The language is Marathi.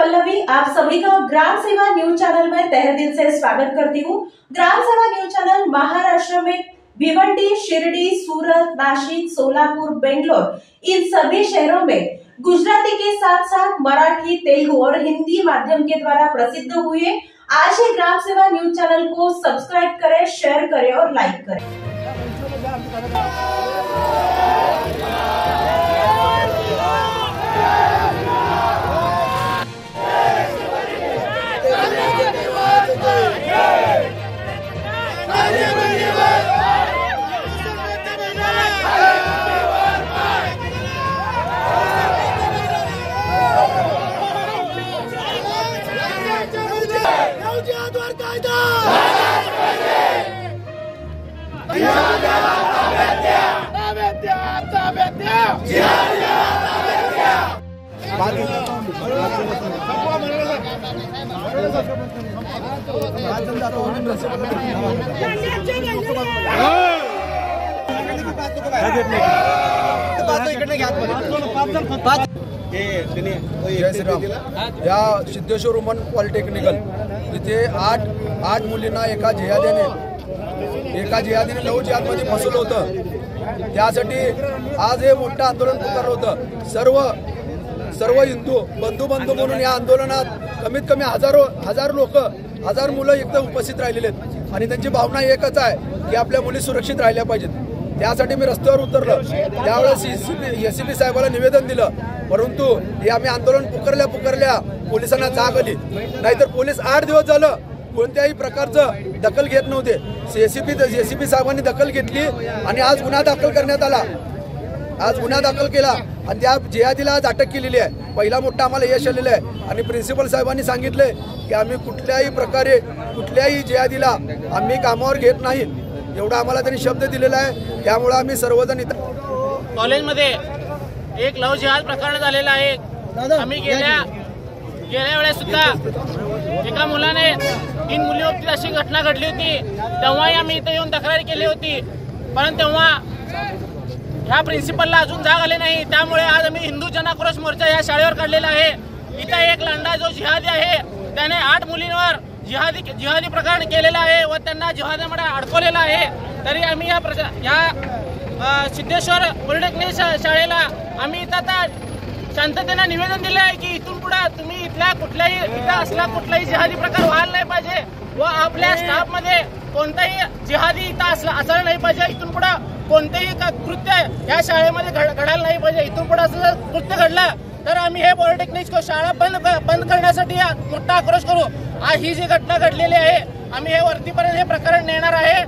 पल्लवी आप सभी का ग्राम सेवा न्यूज चैनल में तहे दिल से स्वागत करती हूँ। ग्राम सेवा न्यूज चैनल महाराष्ट्र में भिवंडी, शिरडी, सूरत, नाशिक, सोलापुर, बेंगलोर इन सभी शहरों में गुजराती के साथ साथ मराठी, तेलुगु और हिंदी माध्यम के द्वारा प्रसिद्ध हुए। आज ही ग्राम सेवा न्यूज चैनल को सब्सक्राइब करें, शेयर करें और लाइक करें। या सिद्धेश्वर वुमन पॉलिटेक्निकल इथे आठ मुलींना एका जिहादीने लव जिहादमध्ये फसवलं होतं। त्यासाठी आज हे मोठं आंदोलन पुकारलं होतं। सर्व हिंदू बंधू म्हणून या आंदोलनात कमीत कमी हजार मुलं एकदम उपस्थित राहिलेले आहेत आणि त्यांची भावना एकच आहे की आपल्या मुली सुरक्षित राहिल्या पाहिजेत। त्यासाठी मी रस्त्यावर उतरलो। त्यावेळेस एसीपी साहेबाला निवेदन दिलं, परंतु हे आम्ही आंदोलन पुकारल्या पोलिसांना जाग आली। नाहीतर पोलीस 8 दिवस झालं कोणत्याही प्रकारचं दखल घेत नव्हते। एसीपी साहेबांनी दखल घेतली आणि आज गुन्हा दाखल करण्यात आला। आज गुन्हा दाखल केला आणि त्या जिहादीला आज अटक केलेली आहे। पहिला मोठा आम्हाला यश आलेलं आहे आणि प्रिन्सिपल साहेबांनी सांगितले की आम्ही कुठल्याही प्रकारे कुठल्याही जिहादीला आम्ही कामावर घेत नाही, एवढा आम्हाला त्यांनी शब्द दिलेला आहे। त्यामुळे आम्ही सर्वजण इथं कॉलेजमध्ये एक लव जिहाद प्रकरण झालेलं आहे। आम्ही गेल्या वेळेस सुद्धा एका मुलाने 3 मुलीवरती अशी घटना घडली होती, तेव्हाही आम्ही इथे येऊन तक्रार केली होती, पण तेव्हा ह्या प्रिन्सिपलला अजून जाग आले नाही। त्यामुळे आज आम्ही हिंदू जनाक्रोश मोर्चा या शाळेवर काढलेला आहे। इथे एक लंडा जो जिहादी आहे त्याने 8 मुलींवर जिहादी प्रकरण केलेला आहे व त्यांना जिहादामध्ये अडकवलेला आहे। तरी आम्ही या सिद्धेश्वर पॉलिटेक्निक शाळेला आम्ही इथं शांततेने निवेदन दिले आहे की इथून पुढे तुम्ही इथं कुठलाही जिहादी प्रकार व्हायला नाही पाहिजे व आपल्या स्टाफमध्ये कोणताही जिहादी इथं असलं नाही पाहिजे। इथून पुढे कोणतेही कृत्य या शाळेमध्ये घडायला नाही पाहिजे। इथून पुढे असं जर कृत्य घडलं तर आम्ही हे पॉलिटेक्निक शाळा बंद करण्यासाठी मोठा आक्रोश करू। ही जी घटना घडलेली आहे आम्ही हे वरतीपर्यंत हे प्रकरण नेणार आहे।